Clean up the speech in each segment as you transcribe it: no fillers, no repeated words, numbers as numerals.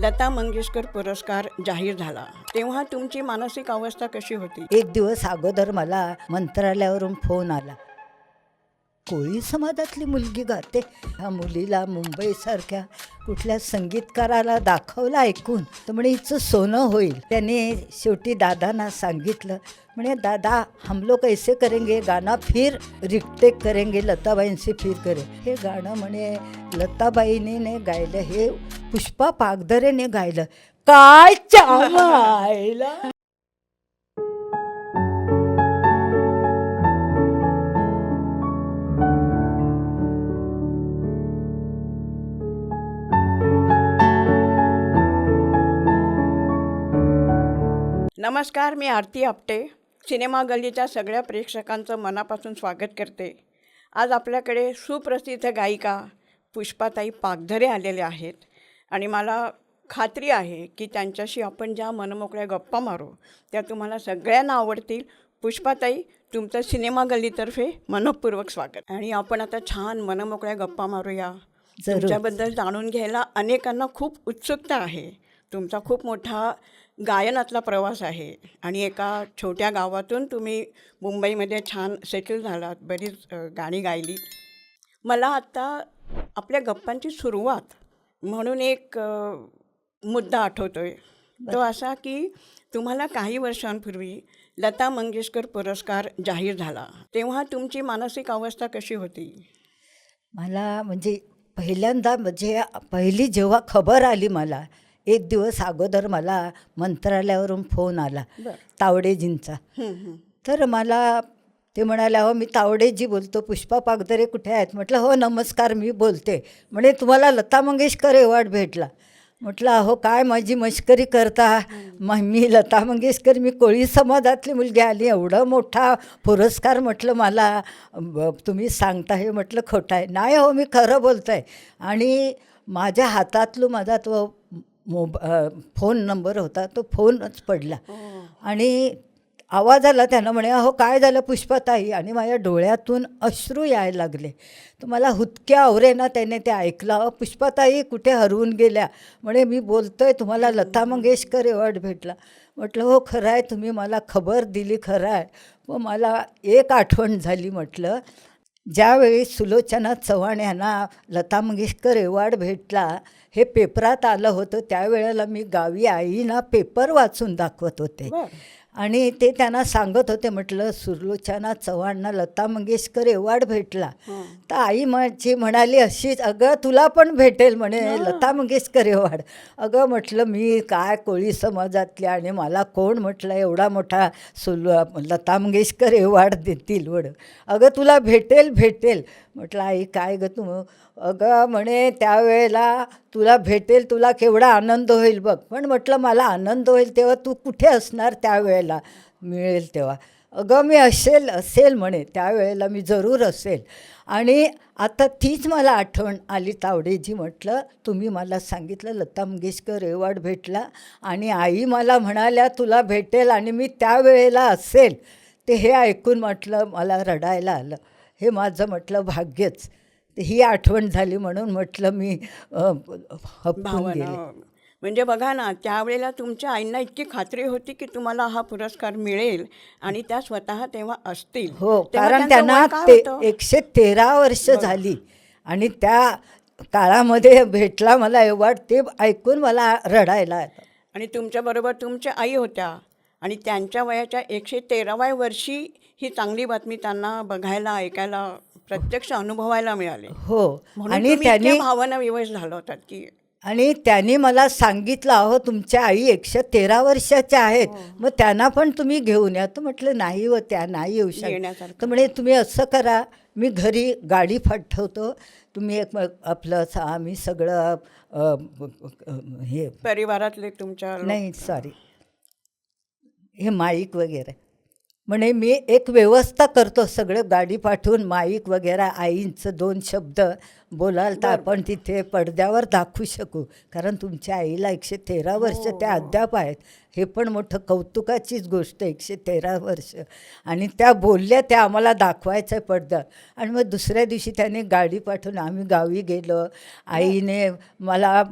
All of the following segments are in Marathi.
लता मंगेशकर पुरस्कार जाहीर झाला तेव्हा तुमची मानसिक अवस्था कशी होती? एक दिवस अगोदर मला मंत्रालयावरून फोन आला, कोळी समाजातली मुलगी गाते. ह्या मुलीला मुंबईसारख्या कुठल्या संगीतकाराला दाखवलं ऐकून तर म्हणे हिचं सोनं होईल. त्याने शेवटी दादांना सांगितलं, म्हणे दादा हम लोग ऐसे करेंगे, गाना फिर रिटेक करेंगे, लताबाईंशी फिर करे. हे गाणं म्हणे लताबाईने गायलं, हे पुष्पा पागधरेने गायलं. काय चावायला. नमस्कार, मी आरती आपटे सिनेमा गल्लीच्या सगळ्या प्रेक्षकांचं मनापासून स्वागत करते. आज आपल्याकडे सुप्रसिद्ध गायिका पुष्पाताई पागधरे आलेल्या आहेत आणि मला खात्री आहे की त्यांच्याशी आपण ज्या मनमोकळ्या गप्पा मारू त्या तुम्हाला सगळ्यांना आवडतील. पुष्पाताई, तुमचं सिनेमा गल्लीतर्फे मनःपूर्वक स्वागत. आणि आपण आता छान मनमोकळ्या गप्पा मारूया. तुमच्याबद्दल जाणून घ्यायला अनेकांना खूप उत्सुकता आहे. तुमचा खूप मोठा गायनातला प्रवास आहे आणि एका छोट्या गावातून तुम्ही मुंबईमध्ये छान सेटल झालात, बरीच गाणी गायली. मला आत्ता आपल्या गप्पांची सुरुवात म्हणून एक मुद्दा आठवतो आहे. तो असा की तुम्हाला काही वर्षांपूर्वी लता मंगेशकर पुरस्कार जाहीर झाला तेव्हा तुमची मानसिक अवस्था कशी होती? मला म्हणजे पहिल्यांदा पहिली जेव्हा खबर आली, मला एक दिवस अगोदर मला मंत्रालयावरून फोन आला तावडेजींचा. तर मला ते म्हणाले, हो मी तावडेजी बोलतो, पुष्पा पागधरे कुठे आहेत? म्हटलं हो नमस्कार, मी बोलते. म्हणे तुम्हाला लता मंगेशकर अवॉर्ड भेटला. म्हटलं अहो काय माझी मश्करी करता, मी लता मंगेशकर, मी कोळी समाजातली मुलगी आली, एवढा मोठा पुरस्कार म्हटलं मला तुम्ही सांगता हे म्हटलं खोटं आहे. नाही हो मी खरं बोलतो आहे. आणि माझ्या हातातलं माझा तो फोन नंबर होता, तो फोनच पडला आणि आवाज आला. त्यानं म्हणे अहो काय झालं पुष्पाताई? आणि माझ्या डोळ्यातून अश्रू यायला लागले. तर मला हुतक्या आवरेना त्याने ते ऐकलं, पुष्पाताई कुठे हरवून गेल्या? म्हणे मी बोलतो आहे, तुम्हाला लता मंगेशकर अवॉर्ड भेटला. म्हटलं हो खरं आहे, तुम्ही मला खबर दिली, खरं आहे. मग मला एक आठवण झाली. म्हटलं ज्यावेळी सुलोचना चव्हाण यांना लता मंगेशकर अवॉर्ड भेटला, हे पेपरात आलं होतं, त्यावेळेला मी गावी आईना पेपर वाचून दाखवत होते आणि ते त्यांना सांगत होते, म्हटलं सुलोचना चव्हाणना लता मंगेशकर अवॉर्ड भेटला. तर आई माझी म्हणाली अशीच, अगं तुला पण भेटेल म्हणे लता मंगेशकर अवॉर्ड. अगं म्हटलं मी काय कोळी समाजातली आणि मला कोण म्हटलं एवढा मोठा लता मंगेशकर अवॉर्ड देतील वड. अगं तुला भेटेल भेटेल. म्हटलं आई काय गं तू? अगं म्हणे त्यावेळेला तुला भेटेल, तुला केवढा आनंद होईल बघ. पण म्हटलं मला आनंद होईल तेव्हा तू कुठे असणार त्यावेळेला मिळेल तेव्हा? अगं मी असेल म्हणे त्यावेळेला मी जरूर असेल. आणि आता तीच मला आठवण आली तावडेजी. म्हटलं तुम्ही मला सांगितलं लता मंगेशकर अवॉर्ड भेटला आणि आई मला म्हणाल्या तुला भेटेल आणि मी त्यावेळेला असेल. ते हे ऐकून म्हटलं मला रडायला आलं. हे माझं म्हटलं भाग्यच. ही आठवण झाली म्हणून म्हटलं मी हपकून गेले. म्हणजे बघा ना, त्यावेळेला तुमच्या आईंना इतकी खात्री होती की तुम्हाला हा पुरस्कार मिळेल आणि त्या स्वतः तेव्हा असतील. हो, कारण त्यांना 113 वर्ष झाली आणि त्या काळामध्ये भेटला मला अवॉर्ड. ते ऐकून मला रडायला आलं. आणि तुमच्याबरोबर तुमच्या आई होत्या आणि त्यांच्या वयाच्या 113व्या वर्षी ही चांगली बातमी त्यांना बघायला, ऐकायला, प्रत्यक्ष अनुभवायला मिळाले. हो, आणि त्यांनी भावना विवश झाला होतात की. आणि त्यांनी मला सांगितलं अहो तुमच्या आई 113 वर्षाच्या आहेत, मग त्यांना पण तुम्ही घेऊन या. तर म्हटलं नाही व त्या नाही येऊ शकत. तर म्हणे तुम्ही असं करा, मी घरी गाडी पाठवतो, तुम्ही आपलं आम्ही सगळं हे परिवारातले तुमच्या नाही सॉरी हे माईक वगैरे म्हणे मी एक व्यवस्था करतो, सगळं गाडी पाठवून माईक वगैरे आईंचं 2 शब्द बोलाल तर आपण तिथे पडद्यावर दाखवू शकू, कारण तुमच्या आईला 113 वर्ष त्या अद्याप आहेत. हे पण मोठं कौतुकाचीच गोष्ट, 113 वर्ष. आणि त्या बोलल्या, त्या आम्हाला दाखवायचं आहे पडद्यावर. आणि मग दुसऱ्या दिवशी त्याने गाडी पाठवून आम्ही गावी गेलो. आईने मला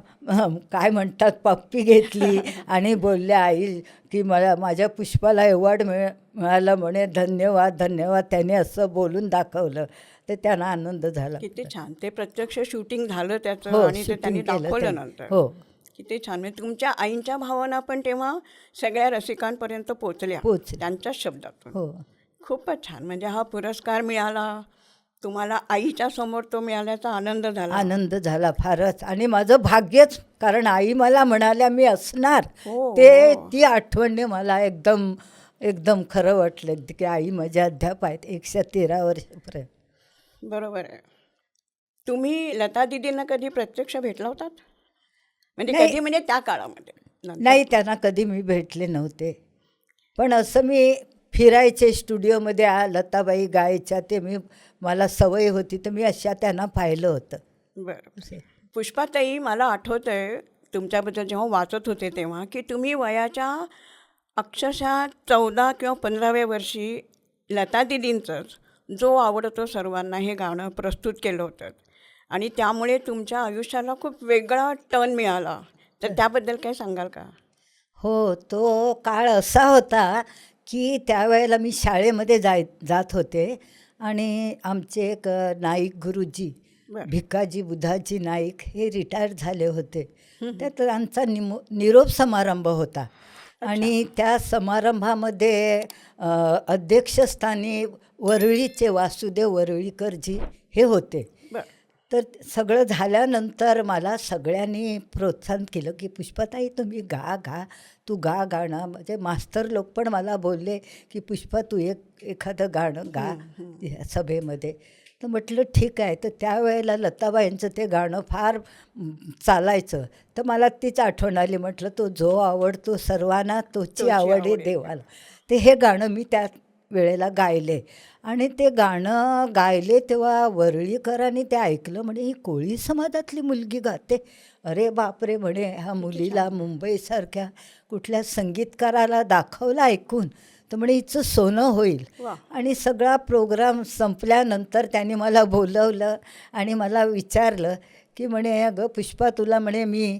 काय म्हणतात पप्पी घेतली आणि बोलल्या, आई की मला माझ्या पुष्पाला अवॉर्ड मिळाला म्हणे, धन्यवाद धन्यवाद. त्याने असं बोलून दाखवलं, तर त्यांना आनंद झाला. किती छान. ते प्रत्यक्ष शूटिंग झालं त्याचं हो, आणि ते त्यांनी shooting केलं दाखवलं त्यांनी. नंतर. हो, किती छान. म्हणजे तुमच्या आईंच्या भावना पण तेव्हा सगळ्या रसिकांपर्यंत पोचल्या पोचल्या. त्यांच्याच शब्दातून. हो. खूपच छान. म्हणजे हा पुरस्कार मिळाला तुम्हाला, आईच्या समोर तो मिळाल्याचा आनंद झाला. आनंद झाला फारच. आणि माझं भाग्यच, कारण आई मला म्हणाल्या मी असणार. हो, ते ती आठवणने मला एकदम एकदम खरं वाटलं की आई माझ्या अद्याप आहेत 113 वर्षापर्यंत. बरोबर आहे. तुम्ही लता दीदींना कधी प्रत्यक्ष भेटला होतात? म्हणजे नाही. कधी, म्हणजे त्या काळामध्ये? नंतर? नाही, त्यांना कधी मी भेटले नव्हते. पण असं मी फिरायचे स्टुडिओमध्ये, लताबाई गायच्या, ते मला सवय होती, तर मी अशा त्यांना पाहिलं होतं. बरं. पुष्पाताई, मला आठवतं आहे तुमच्याबद्दल जेव्हा वाचत होते तेव्हा, की तुम्ही वयाच्या अक्षरशः 14 किंवा 15व्या वर्षी लता दीदींचंच जो आवडतो सर्वांना हे गाणं प्रस्तुत केलं होतं आणि त्यामुळे तुमच्या आयुष्याला खूप वेगळा टर्न मिळाला. तर त्याबद्दल काय सांगाल का? हो, तो काळ असा होता की त्यावेळेला मी शाळेमध्ये जात होते आणि आमचे एक नाईक गुरुजी, बरं. भिकाजी बुधाजी नाईक, हे रिटायर झाले होते. त्यात आमचा निरोप समारंभ होता. आणि त्या समारंभामध्ये अध्यक्षस्थानी वरळीचे वासुदेव वरळीकरजी हे होते. बरं. तर सगळं झाल्यानंतर मला सगळ्यांनी प्रोत्साहन केलं की पुष्पाताई तुम्ही गा, तू गाणं. म्हणजे मास्तर लोक पण मला बोलले की पुष्पा तू एखादं गाणं गा या सभेमध्ये. तर म्हटलं ठीक आहे. तर त्यावेळेला लताबाईंचं ते गाणं फार चालायचं, तर मला तीच आठवण आली. म्हटलं तो जो आवडतो सर्वांना तोची आवडे देवाला. ते हे गाणं मी त्या वेळेला गायले. आणि ते गाणं गायले तेव्हा वरळीकरांनी ते ऐकलं, म्हणे ही कोळी समाजातली मुलगी गाते. अरे बापरे म्हणे, ह्या मुलीला मुंबईसारख्या कुठल्या संगीतकाराला दाखवलं ऐकून, तर म्हणे हिचं सोनं होईल. आणि सगळा प्रोग्राम संपल्यानंतर त्यांनी मला बोलवलं आणि मला विचारलं की म्हणे अगं पुष्पा, तुला म्हणे मी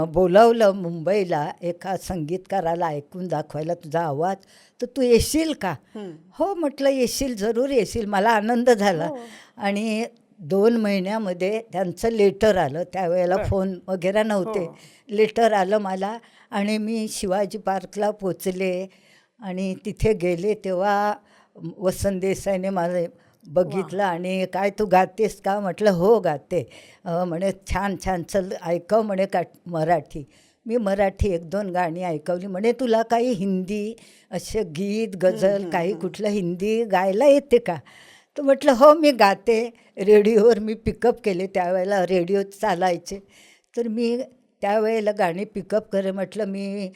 बोलावलं मुंबईला एका संगीतकाराला ऐकून दाखवायला तुझा आवाज, तर तू येशील का? हो म्हटलं येशील, जरूर येशील. मला आनंद झाला. आणि 2 महिन्यामध्ये त्यांचं लेटर आलं. त्यावेळेला फोन वगैरे नव्हते. लेटर आलं मला आणि मी शिवाजी पार्कला पोचले आणि तिथे गेले तेव्हा वसंत देसाईने मला बघितलं आणि काय तू गातेस का? म्हटलं हो गाते. म्हणे छान छान, चल ऐकव म्हणे का मराठी. मी मराठी 1-2 गाणी ऐकवली. म्हणे तुला काही हिंदी असे गीत गझल काही कुठलं हिंदी गायला येते का? तर म्हटलं हो मी गाते. रेडिओवर मी पिकअप केले, त्यावेळेला रेडिओ चालायचे, तर मी त्यावेळेला गाणी पिकअप करे. म्हटलं मी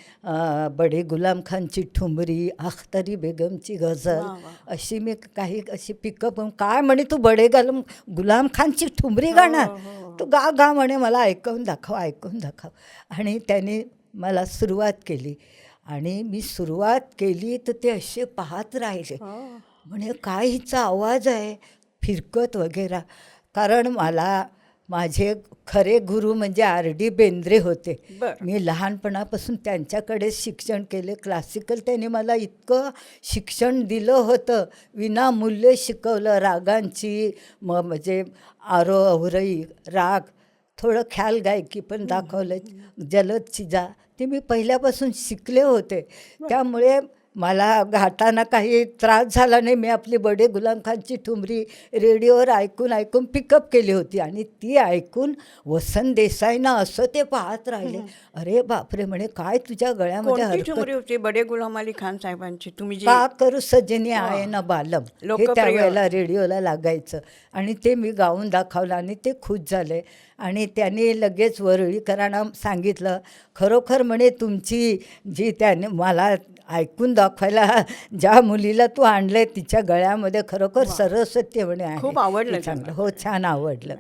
बडे गुलाम खानची ठुमरी, अख्तरी बेगमची गझल अशी मी काही अशी पिकअप. काय म्हणे तू बडे गुलाम खानची ठुमरी गाणार? तू गा म्हणे, मला ऐकून दाखव. आणि त्याने मला सुरुवात केली आणि मी सुरुवात केली तर ते असे पाहत राहिले. म्हणे काय हिचा आवाज आहे फिरकत वगैरे. कारण मला माझे खरे गुरु म्हणजे R.D. बेंद्रे होते. मी लहानपणापासून त्यांच्याकडे शिक्षण केले क्लासिकल. त्यांनी मला इतकं शिक्षण दिलं होतं, विनामूल्य शिकवलं. रागांची म्हणजे आरो अवरई राग, थोडं ख्याल गायकी पण दाखवलं. जलद चिजा ते मी पहिल्यापासून शिकले होते. त्यामुळे मला गाताना काही त्रास झाला नाही. मी आपली बडे गुलाम खानची ठुमरी रेडिओवर ऐकून पिकअप केली होती आणि ती ऐकून वसंत देसाईंना असं ते पाहत राहिले. अरे बापरे म्हणे, काय तुझ्या गळ्यामध्ये हरकत होती बडे गुलाम अली खान साहेबांची? तुम्ही का करू सजनी आहे ना बालम, हे त्यावेळेला रेडिओला लागायचं आणि ते मी गाऊन दाखवलं आणि ते खुश झाले. आणि त्यांनी लगेच वरळीकरांना सांगितलं, खरोखर म्हणे तुमची जी त्याने मला ऐकून दाखवायला ज्या मुलीला तू आणलंय तिच्या गळ्यामध्ये खरोखर सरस्वती म्हणे आहे. खूप आवडलं चांगलं. हो छान आवडलं.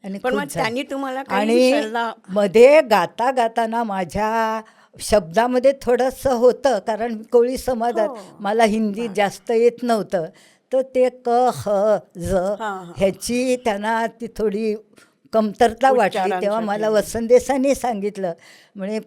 आणि पण खुश मग झाले. त्यांनी तुम्हाला काही आणि सल्ला मध्ये गाताना माझ्या शब्दामध्ये थोडंसं होतं, कारण कोळी समाजात हो. मला हिंदी जास्त येत नव्हतं, तर ते क ह ज हां, हां. ह्याची त्यांना ती थोडी कमतरता वाटली. तेव्हा मला उच्चारांसाठी. वसंत देसाईंनी सांगितलं, म्हणे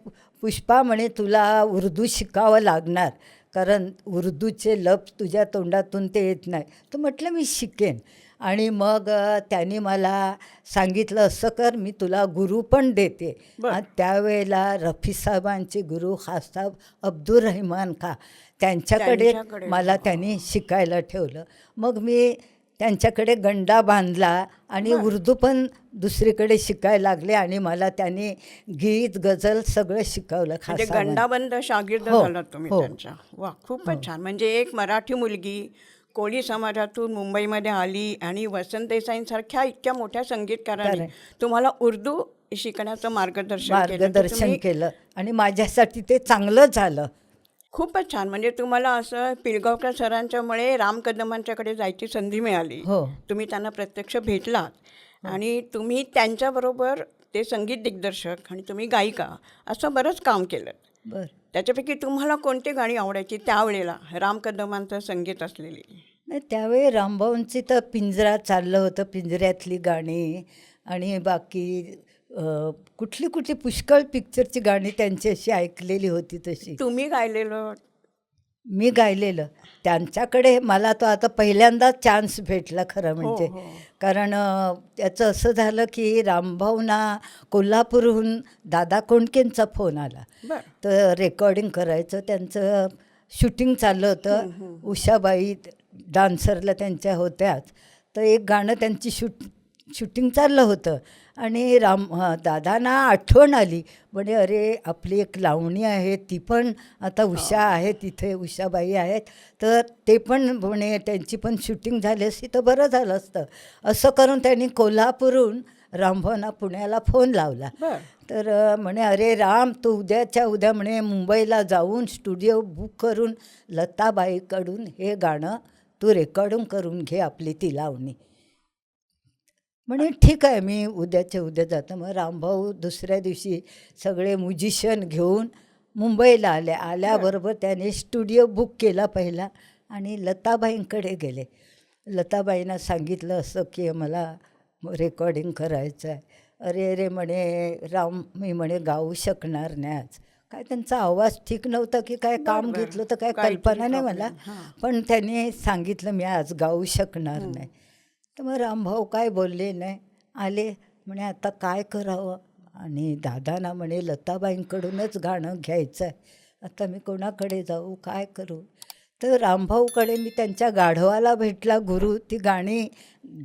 पुष्पा, म्हणे तुला उर्दू शिकावं लागणार, कारण उर्दूचे लफ्ज तुझ्या तोंडातून ते येत नाही. तर म्हटलं मी शिकेन. आणि मग त्यांनी मला सांगितलं, असं कर, मी तुला गुरु पण देते. बरं. आणि त्यावेळेला रफी साहेबांचे गुरु खासाब अब्दुल रहमान खा, त्यांच्याकडे त्यांच्याकडे. मला त्यांनी शिकायला ठेवलं. मग मी त्यांच्याकडे गंडा बांधला आणि उर्दू पण दुसरीकडे शिकायला लागले. आणि मला त्यांनी गीत गझल सगळं शिकवलं म्हणजे खासाबांनी. गंडाबंद शागिर्द हो, झालात तुम्ही हो. त्यांच्या. वा, खूपच छान. म्हणजे एक मराठी मुलगी कोळी समाजातून मुंबईमध्ये आली आणि वसंत देसाईंसारख्या इतक्या मोठ्या संगीतकारांनी खरं. तुम्हाला उर्दू शिकण्याचं मार्गदर्शन केलं. तर मार्गदर्शन तुम्ही केलं आणि माझ्यासाठी ते चांगलं झालं. खूपच छान. म्हणजे तुम्हाला असं पिळगावकर सरांच्यामुळे राम कदमांच्याकडे जायची संधी मिळाली. हो. तुम्ही त्यांना प्रत्यक्ष भेटलात आणि तुम्ही त्यांच्याबरोबर ते संगीत दिग्दर्शक आणि तुम्ही गायिका असं बरंच काम केलं. बरं. त्याच्यापैकी तुम्हाला कोणती गाणी आवडायची त्यावेळेला राम कदमांचं संगीत असलेली? नाही, त्यावेळी रामभाऊंची तर पिंजरा चाललं होतं, पिंजऱ्यातली गाणी. आणि बाकी कुठली कुठली पुष्कळ पिक्चरची गाणी त्यांची अशी ऐकलेली होती तशी. तुम्ही गायलेलं मी गायलेलं त्यांच्याकडे मला तो आता पहिल्यांदाच चान्स भेटला खरं म्हणजे. हो. कारण त्याचं असं झालं की रामभाऊंना कोल्हापूरहून दादा कोंडकेंचा फोन आला. बरं. तर रेकॉर्डिंग करायचं, त्यांचं शूटिंग चाललं होतं. उषाबाई डान्सरला त्यांच्या होत्याच, तर एक गाणं त्यांची शूटिंग चाललं होतं. आणि दादांना आठवण आली, म्हणे अरे आपली एक लावणी आहे, ती पण आता उषा आहे तिथे, उषाबाई आहेत, तर ते पण म्हणे त्यांची पण शूटिंग झाली असती तर बरं झालं असतं. असं करून त्यांनी कोल्हापूरहून रामभाऊंना पुण्याला फोन लावला. बरं. तर म्हणे अरे राम, तू उद्याच्या उद्या म्हणे मुंबईला जाऊन स्टुडिओ बुक करून लताबाईकडून हे गाणं तू रेकॉर्डिंग करून घे, आपली ती लावणी. म्हणे ठीक आहे, मी उद्याच्या उद्या जातो. मग रामभाऊ दुसऱ्या दिवशी सगळे म्युझिशियन घेऊन मुंबईला आले. आल्याबरोबर त्याने स्टुडिओ बुक केला पहिला आणि लताबाईंकडे गेले. लताबाईंना सांगितलं असं की मला रेकॉर्डिंग करायचं आहे. अरे म्हणे राम, मी म्हणे गाऊ शकणार नाही आज. काय त्यांचा आवाज ठीक नव्हता की काय काम घेतलं तर काय कल्पना नाही मला, पण त्यांनी सांगितलं मी आज गाऊ शकणार नाही. तर मग रामभाऊ काय बोलले नाही, आले. म्हणे आता काय करावं. आणि दादांना म्हणे लताबाईंकडूनच गाणं घ्यायचं आहे, आता मी कोणाकडे जाऊ, काय करू. तर रामभाऊकडे मी त्यांच्या गाढवाला भेटला गुरु, ती गाणी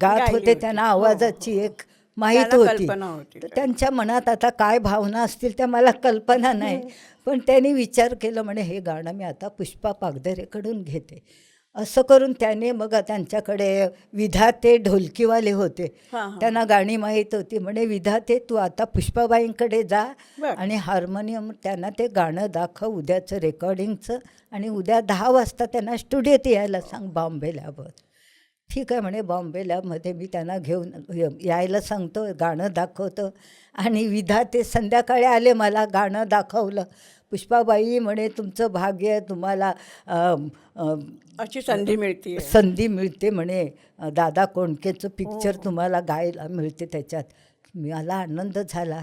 गात होते, त्यांना आवाजाची एक माहीत होती. तर त्यांच्या मनात आता काय भावना असतील त्या मला कल्पना नाही, पण त्यांनी विचार केलं, म्हणे हे गाणं मी आता पुष्पा पागधरेकडून घेते. असं करून त्याने मग त्यांच्याकडे विधाते ढोलकीवाले होते, त्यांना गाणी माहीत होती. म्हणे विधाते तू आता पुष्पाबाईंकडे जा आणि हार्मोनियम त्यांना ते गाणं दाखव उद्याचं रेकॉर्डिंगचं, आणि उद्या 10 वाजता त्यांना स्टुडिओत यायला सांग बॉम्बे लॅबवर. ठीक आहे म्हणे, बॉम्बे लॅबमध्ये मी त्यांना घेऊन यायला सांगतो, गाणं दाखवतो. आणि विधाते संध्याकाळी आले, मला गाणं दाखवलं. पुष्पाबाई म्हणे तुमचं भाग्य, तुम्हाला अशी संधी मिळते म्हणे, दादा कोंडकेचं पिक्चर तुम्हाला गायला मिळते त्याच्यात. मला आनंद झाला.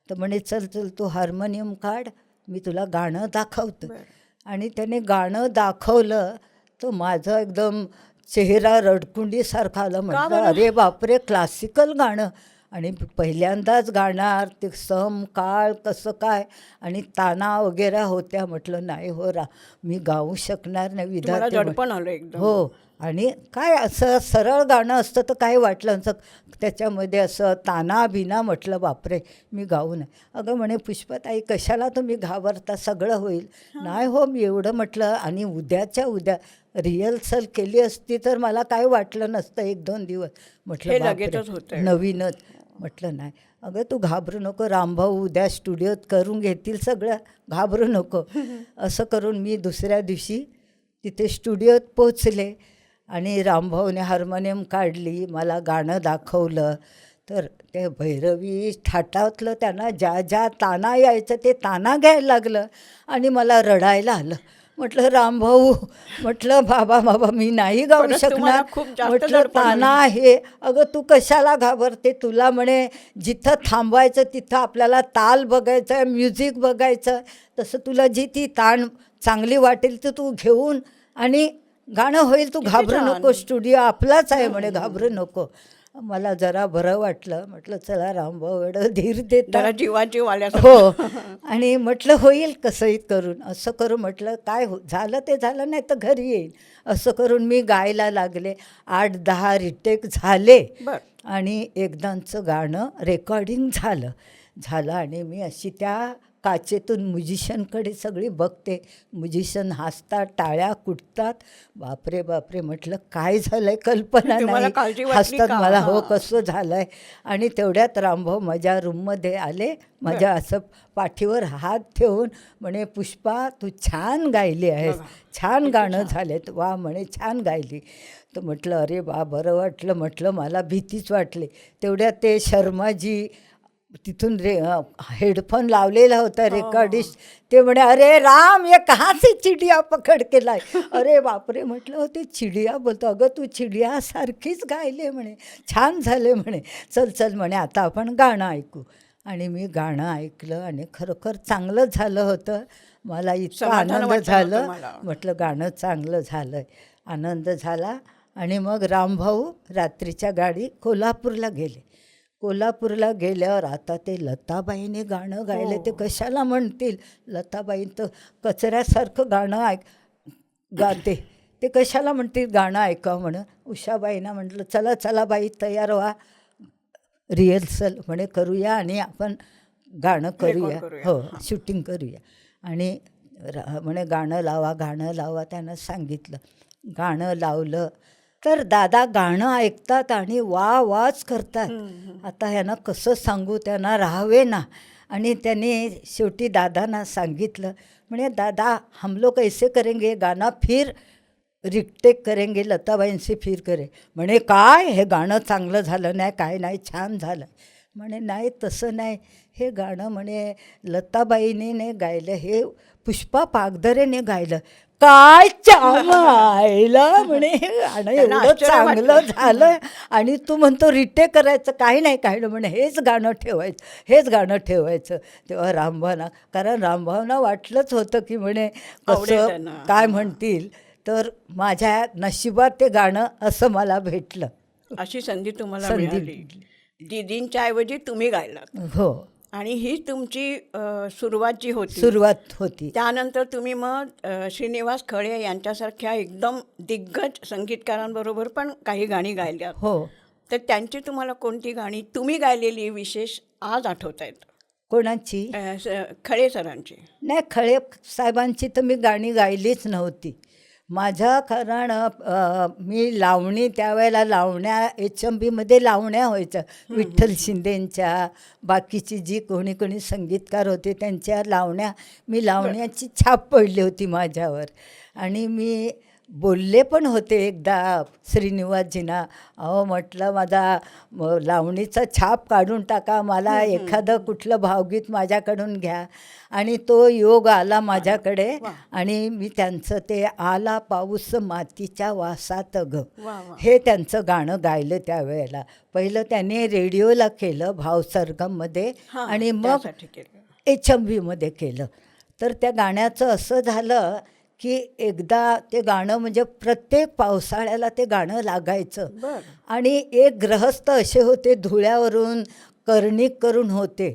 तर म्हणे चल तू हार्मोनियम काढ, मी तुला गाणं दाखवतो. आणि त्याने गाणं दाखवलं तर माझं एकदम चेहरा रडकुंडीसारखा आलं. म्हटलं अरे बापरे, क्लासिकल गाणं, आणि पहिल्यांदाच गाणार, ते सम काळ कसं काय आणि ताना वगैरे होत्या. म्हटलं नाही हो मी गाऊ शकणार नाही. विधाते हो. आणि काय असं सरळ गाणं असतं तर काय वाटलं नसतं, त्याच्यामध्ये असं ताना बिना. म्हटलं बापरे मी गाऊ नये. अगं म्हणे पुष्पाताई कशाला तुम्ही घाबरता, सगळं होईल. नाही हो मी एवढं म्हटलं. आणि उद्याच्या उद्या रिहर्सल केली असती तर मला काय वाटलं नसतं 1-2 दिवस. म्हटलं बापरे नवीनच. म्हटलं नाही. अगं तू घाबरू नको, रामभाऊ उद्या स्टुडिओत करून घेतील सगळं, घाबरू नको. असं करून मी दुसऱ्या दिवशी तिथे स्टुडिओत पोचले आणि रामभाऊने हार्मोनियम काढली, मला गाणं दाखवलं. तर ते भैरवी थाटातलं त्यांना ज्या ज्या ताना यायचं ते ताना घ्यायला लागलं आणि मला रडायला आलं. म्हटलं रामभाऊ, म्हटलं बाबा मी नाही गाऊ परत शकणार. तुम्हाला खूप जास्त म्हटलं दडपण ताना आहे. अगं तू कशाला घाबरते, तुला म्हणे जिथं थांबवायचं तिथं आपल्याला ताल बघायचं आहे, म्युझिक बघायचं, तसं तुला जी ती ताण चांगली वाटेल तर तू घेऊन आणि गाणं होईल, तू घाबरू छान. नको, स्टुडिओ आपलाच आहे म्हणे, घाबरू नको. मला जरा बरं वाटलं. म्हटलं चला रामभाऊ एवढं धीर देतात. जरा जीवाजीव आल्या हो. आणि म्हटलं होईल कसंही करून, असं करून म्हटलं काय झालं ते झालं, नाही तर घरी येईल, असं करून मी गायला लागले. 8-10 रिटेक झाले बर. आणि एकदांचं गाणं रेकॉर्डिंग झालं आणि मी अशी त्या काचेतून म्युझिशियनकडे सगळी बघते. म्युझिशियन हसतात, टाळ्या कुटतात. बापरे म्हटलं काय झालंय कल्पना तुम्हाला नाही. काळजी वाटली हसतात का? मला, हो हां. कसं झालंय. आणि तेवढ्यात रामभाऊ माझ्या रूममध्ये आले, माझ्या असं पाठीवर हात ठेवून म्हणे पुष्पा तू छान गायली आहेस, बघा, छान किती गाणं छान. झालेत, वा म्हणे छान गायली. तर म्हटलं अरे बरं वाटलं. म्हटलं मला भीतीच वाटली. तेवढ्यात ते शर्माजी तिथून हेडफोन लावलेला होता रेकॉर्डिस्ट, ते म्हणे अरे राम ये कहाँ से चिडिया पकड केलाय. अरे बापरे म्हटलं हो ते चिडिया बोलतो. अगं तू चिडियासारखीच गायले म्हणे, छान झाले म्हणे. चल म्हणे आता आपण गाणं ऐकू. आणि मी गाणं ऐकलं आणि खरोखर चांगलं झालं होतं. मला इतका समाधान आनंद वाटलं झालं. तुम्हाला? म्हटलं गाणं चांगलं झालं आहे, आनंद झाला. आणि मग रामभाऊ रात्रीच्या गाडी कोल्हापूरला गेले. कोल्हापूरला गेल्यावर आता ते लताबाईने गाणं गायले, ते कशाला म्हणतील, लताबाई तर कचऱ्यासारखं गाणं गाते, ते कशाला म्हणतील गाणं ऐका म्हणून. उषाबाईंना म्हटलं चला बाई तयार व्हा, रिहर्सल म्हणे करूया आणि आपण गाणं करूया, हो शूटिंग करूया. आणि म्हणे गाणं लावा त्यानं सांगितलं. गाणं लावलं तर दादा गाणं ऐकतात आणि वाच करतात. आता ह्यांना कसं सांगू, त्यांना राहावे ना. आणि त्याने शेवटी दादांना सांगितलं, म्हणे दादा हम लोग ऐसे करेंगे, गाना फिर रिटेक करेंगे, लताबाईंशी फिर करे. म्हणे काय हे गाणं चांगलं झालं नाही, काय नाही, छान झालं. म्हणे नाही तसं नाही, हे गाणं म्हणे लताबाईने गायलं, हे पुष्पा पागधरेने गायलं. काय चांगला म्हणे, हे गाणं एवढं चांगलं झालं आणि तू म्हणतो रिटेक करायचं. काही नाही म्हणे हेच गाणं ठेवायचं. तेव्हा रामभावना, कारण रामभावना वाटलंच होतं की म्हणे कसं काय म्हणतील, तर माझ्या नशिबात ते गाणं असं मला भेटलं. अशी संधी तुम्हाला मिळाली. दीदींच्या ऐवजी तुम्ही गायलात. हो. आणि ही तुमची सुरुवात होती. त्यानंतर तुम्ही मग श्रीनिवास खळे यांच्यासारख्या एकदम दिग्गज संगीतकारांबरोबर पण काही गाणी गायल्यात. हो. तर त्यांची तुम्हाला कोणती गाणी तुम्ही गायलेली विशेष आज आठवत आहेत? कोणाची? खळे सरांची. नाही, खळे साहेबांची तर मी गाणी गायलीच नव्हती. माझा कारण मी लावणी, त्यावेळेला लावण्या HMBमध्ये लावण्या व्हायच्या, विठ्ठल शिंदेंच्या, बाकीची जी कोणी संगीतकार होते त्यांच्या लावण्या, मी लावण्याची छाप पडली होती माझ्यावर. आणि मी बोलले पण होते एकदा श्रीनिवासजींना, अहो म्हटलं माझा लावणीचा छाप काढून टाका, मला एखादं कुठलं भावगीत माझ्याकडून घ्या. आणि तो योग आला माझ्याकडे. आणि मी त्यांचं ते आला पाऊस मातीच्या वासात ग, हे त्यांचं गाणं गायलं त्यावेळेला. पहिलं त्यांनी रेडिओला केलं भावसरगममध्ये आणि मग HMBमध्ये केलं. तर त्या गाण्याचं असं झालं की एकदा ते गाणं म्हणजे प्रत्येक पावसाळ्याला ते गाणं लागायचं. आणि एक गृहस्थ असे होते धुळ्यावरून, कर्णिक करून होते,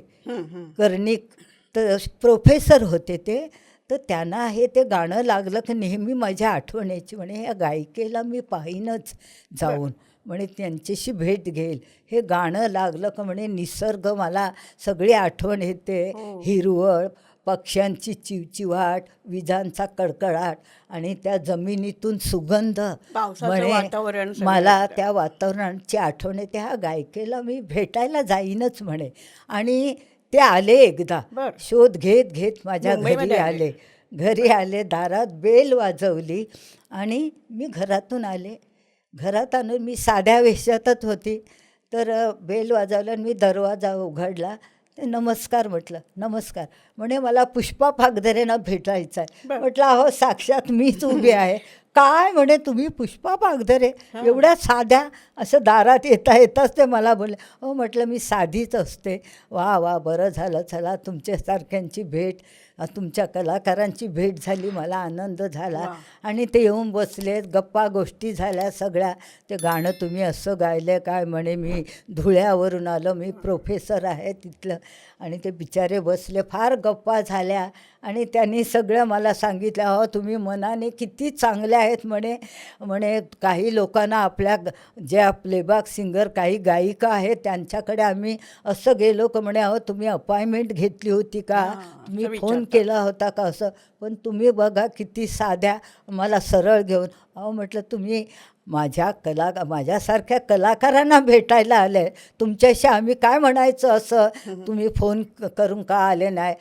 कर्णिक तर प्रोफेसर होते ते. तर त्यांना हे ते गाणं लागलं की नेहमी माझ्या आठवण यायची, म्हणे या गायिकेला मी पाहीनच जाऊन, म्हणे त्यांच्याशी भेट घेईल. हे गाणं लागलं का म्हणे निसर्ग मला सगळी आठवण येते, हिरवळ, पक्ष्यांची चिवचिवाट, विजांचा कडकडाट आणि त्या जमिनीतून सुगंध, म्हणे मला त्या वातावरणाची आठवण येते. ह्या गायिकेला मी भेटायला जाईनच म्हणे. आणि ते आले एकदा, शोध घेत माझ्या घरी आले, दारात बेल वाजवली आणि मी घरातून आले. घरात आणून मी साध्या वेशातच होती. तर बेल वाजवला आणि मी दरवाजा उघडला. ते नमस्कार म्हटलं. नमस्कार म्हणे मला पुष्पा पागधरेंना भेटायचं आहे. म्हटलं अहो साक्षात मीच उभी आहे. काय म्हणे तुम्ही पुष्पा पागधरे एवढ्या साध्या, असं दारात येता येताच ते मला बोलले. हो म्हटलं मी साधीच असते. वा वा बरं झालं, चला तुमच्यासारख्यांची भेट, तुमच्या कलाकारांची भेट झाली, मला आनंद झाला. आणि ते येऊन बसलेत, गप्पा गोष्टी झाल्या सगळ्या. ते गाणं तुम्ही असं गायलं काय म्हणे, मी धुळ्यावरून आलो, मी प्रोफेसर आहे तिथलं. आणि ते बिचारे बसले, फार गप्पा झाल्या. आणि त्यांनी सगळं मला सांगितलं, अहो तुम्ही मनाने किती चांगले आहेत म्हणे. म्हणे काही लोकांना आपल्या ज्या प्लेबॅक सिंगर काही गायिका आहेत त्यांच्याकडे आम्ही असं गेलो का म्हणे, अहो तुम्ही अपॉइंटमेंट घेतली होती का, तुम्ही फोन केला होता का, असं. पण तुम्ही बघा किती साध्या, मला सरळ घेऊन. अहो म्हटलं तुम्ही माझ्यासारख्या कलाकारांना भेटायला आले, तुमच्याशी आम्ही काय म्हणायचं असं, तुम्ही फोन करून का आले नाही.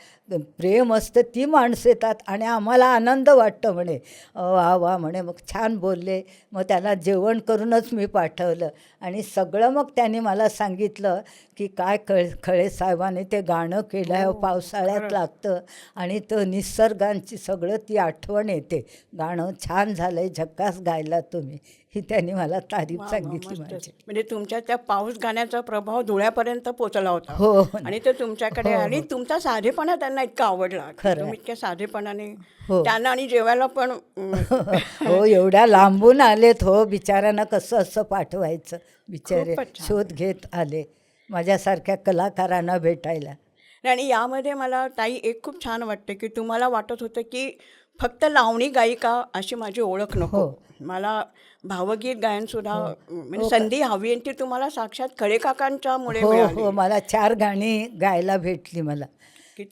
प्रेम असतं ती माणसं येतात आणि आम्हाला आनंद वाटतं म्हणे. वा वा म्हणे. मग छान बोलले. मग त्यांना जेवण करूनच मी पाठवलं. आणि सगळं मग त्यांनी मला सांगितलं की काय खळे साहेबांनी ते गाणं केलं आहे, पावसाळ्यात लागतं आणि तो निसर्गांची सगळं ती आठवण येते. गाणं छान झालं आहे, झक्कास गायला तुम्ही, ही त्यांनी मला तारीफ सांगितली माझी. म्हणजे तुमच्या त्या पाऊस गाण्याचा प्रभाव धुळ्यापर्यंत पोचला होता. हो आणि ते तुमच्याकडे आणि तुमचा साधेपणा त्यांना इतका आवडला. तुम्ही इतक्या साधेपणाने त्यांना आणि जेवायला पण हो एवढ्या लांबून आलेत. हो बिचाऱ्यांना कसं असं पाठवायचं, बिचारे शोध घेत आले माझ्यासारख्या कलाकारांना भेटायला. आणि यामध्ये मला ताई एक खूप छान वाटते की तुम्हाला वाटत होतं की फक्त लावणी गायिका अशी माझी ओळख नको, मला भावगीत गायनसुद्धा म्हणजे संधी हवी. आणि ती तुम्हाला साक्षात खळेकाकांच्यामुळे मिळाली. हो मला 4 गाणी गायला भेटली. मला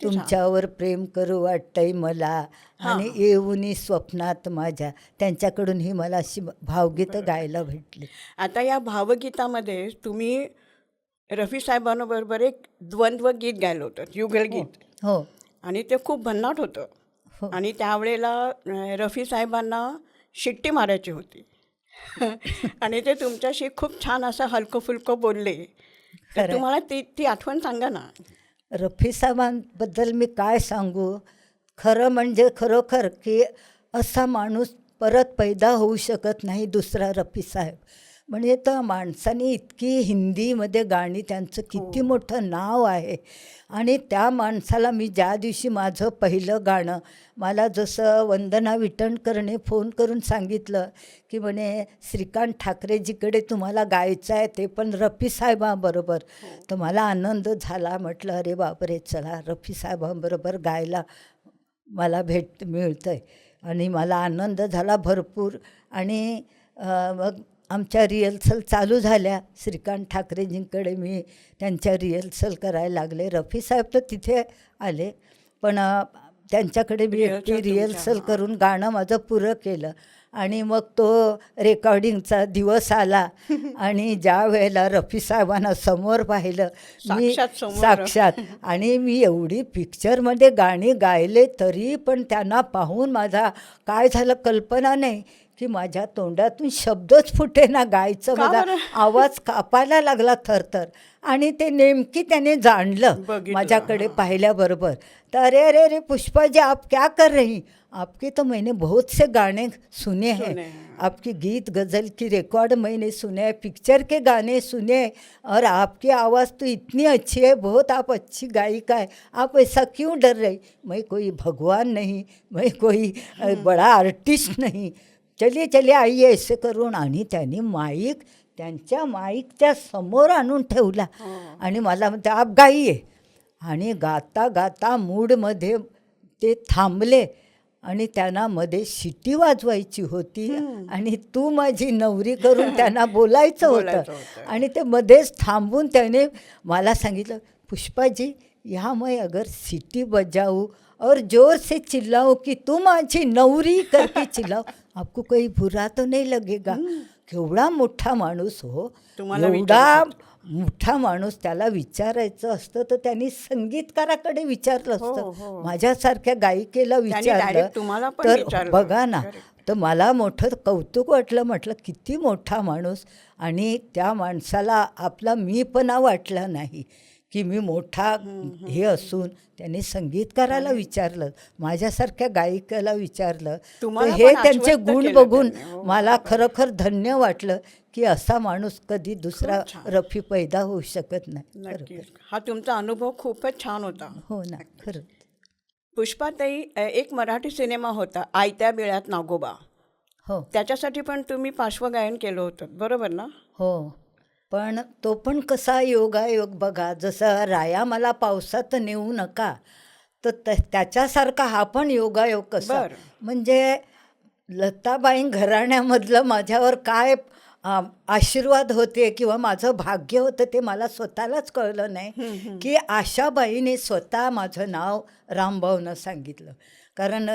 तुमच्यावर प्रेम करू वाटतंय मला आणि येऊनी स्वप्नात माझ्या, त्यांच्याकडून ही मला अशी भावगीतं गायला भेटली. आता या भावगीतामध्ये तुम्ही रफी साहेबांबरोबर एक द्वंद्व गीत गायलं होतं, युगल गीत. हो आणि ते खूप भन्नाट होतं. आणि त्यावेळेला रफी साहेबांना शिट्टी मारायची होती आणि ते तुमच्याशी खूप छान असं हलकं फुलकं बोलले. तर तुम्हाला ती आठवण सांगा ना. रफी साहेबांबद्दल मी काय सांगू. खरं म्हणजे खरोखर की असा माणूस परत पैदा होऊ शकत नाही दुसरा रफी साहेब. म्हणजे त्या माणसाने इतकी हिंदीमध्ये गाणी, त्यांचं किती मोठं नाव आहे. आणि त्या माणसाला मी ज्या दिवशी माझं पहिलं गाणं, मला जसं वंदना विटणकरने फोन करून सांगितलं की म्हणे श्रीकांत ठाकरेजीकडे तुम्हाला गायचं आहे, ते पण रफी साहेबांबरोबर. तर मला आनंद झाला. म्हटलं अरे बापरे, चला रफी साहेबांबरोबर गायला मला मिळतं आहे. आणि मला आनंद झाला भरपूर. आणि मग आमच्या रिहर्सल चालू झाल्या. श्रीकांत ठाकरेजींकडे मी त्यांच्या रिहर्सल करायला लागले. रफी साहेब तर तिथे आले, पण त्यांच्याकडे मी एकटी रिहर्सल करून गाणं माझं पुरं केलं. आणि मग तो रेकॉर्डिंगचा दिवस आला आणि ज्या वेळेला रफी साहेबांना समोर पाहिलं मी साक्षात, आणि मी एवढी पिक्चरमध्ये गाणी गायले तरी पण त्यांना पाहून माझा काय झालं कल्पना नाही की माझ्या तोंडातून शब्दच फुटे ना, गायचं माझा आवाज कापायला लागला थरथर. आणि ते नेमकी त्याने जाणलं माझ्याकडे पाहिल्याबरोबर. तर अरे अरे अरे पुष्पा जी आप क्या कर रही, आपके तो मैंने बहुत से गाने सुने हैं, आपकी गीत गज़ल की रिकॉर्ड मैंने सुने हैं, पिक्चर के गाने सुने, और आपकी आवाज़ तो इतनी अच्छी है, बहुत आप अच्छी गायिका है, आप ऐसा क्यों डर रही. मैं कोई भगवान नहीं, मैं कोई बड़ा आर्टिस्ट नहीं, चलिए चलिए आइए ऐसे करून. आणि त्यांनी माईक त्यांच्या माईकच्या समोर आणून ठेवला आणि मला म्हणते आप गाईये. आणि गाता गाता मूडमध्ये ते थांबले आणि त्यांना मध्ये शिटी वाजवायची होती आणि तू माझी नवरी करून त्यांना बोलायचं होतं. आणि ते मध्येच थांबून त्याने मला सांगितलं, पुष्पाजी यहाँ मैं अगर सिटी बजाऊँ और जोर से चिल्लाऊँ कि तुम माझी नवरी करके चिल्लाओ, आपको कोई बुरा तो नहीं लगेगा. केवढा मोठा माणूस हो, एवढा मोठा माणूस त्याला विचारायचं असतं तर त्यांनी संगीतकाराकडे विचारलं हो. असतं. माझ्यासारख्या गायिकेला विचारलं direct तुम्हाला पण तर विचारलं. बघा ना, Correct. तर मला मोठं कौतुक वाटलं. म्हटलं किती मोठा माणूस, आणि त्या माणसाला आपला मीपणा वाटला नाही की मी मोठा हे असून त्यांनी संगीतकाराला विचारलं, माझ्यासारख्या गायिकेला विचारलं. तर तुम्हाला हे पण त्यांचे आश्वस्त गुण केलं बघून त्यांनी. हो, मला खरोखर धन्य वाटलं की असा माणूस कधी दुसरा खूप छान. रफी पैदा होऊ शकत नाही. नक्कीच. हा तुमचा अनुभव खूपच छान होता. हो ना, खरं. पुष्पाताई, एक मराठी सिनेमा होता आयत्या बिळात नागोबा. हो त्याच्यासाठी पण तुम्ही पार्श्वगायन केलं होतं, बरोबर ना? हो, पण तो पण कसा योगायोग बघा. जसं राया मला पावसात नेऊ नका, तर त्याच्यासारखा हा पण योगायोग कसा. बरं. म्हणजे लताबाई घराण्यामधलं माझ्यावर काय आशीर्वाद होते किंवा माझं भाग्य होतं ते मला स्वतःलाच कळलं नाही की आशाबाईने स्वतः माझं नाव रामभाऊनं सांगितलं. कारण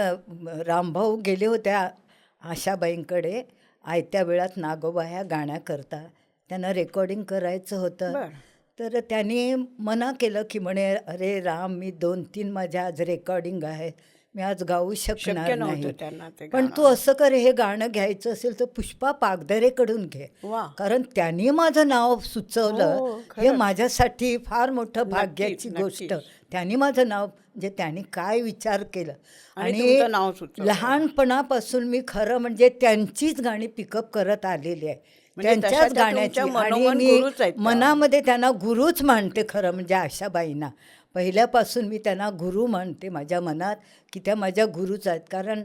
रामभाऊ गेले होत्या आशाबाईंकडे आयत्या वेळात नागोबा ह्या गाण्याकरता. त्यांना रेकॉर्डिंग करायचं होतं. बरं. तर त्यांनी मना केलं की म्हणे अरे राम, मी 2-3 माझ्या आज रेकॉर्डिंग आहे, मी आज गाऊ शक्य शकणार नव्हतं नाही. त्यांना ते पण गाणं. तू असं कर, हे गाणं घ्यायचं असेल तर पुष्पा पागधरेकडून घे. वा. कारण त्यांनी माझं नाव सुचवलं. हो, हे खरंच. माझ्यासाठी फार मोठं नक्कीच, भाग्याची गोष्ट. नक्कीच. त्यांनी माझं नाव, म्हणजे त्यांनी काय विचार केलं. आणि तुमचं नाव सुचवलं. लहानपणापासून मी खरं म्हणजे त्यांचीच गाणी पिकअप करत आलेली आहे. म्हणजे तशा त्यांच्याच त्या गाण्याची. तुमच्या आणि मनोमन मी गुरूच आहेत त्या. मनामध्ये त्यांना गुरुच मानते खरं म्हणजे. आशाबाईंना पहिल्यापासून मी त्यांना गुरु मानते माझ्या मनात, की त्या माझ्या गुरुच आहेत. कारण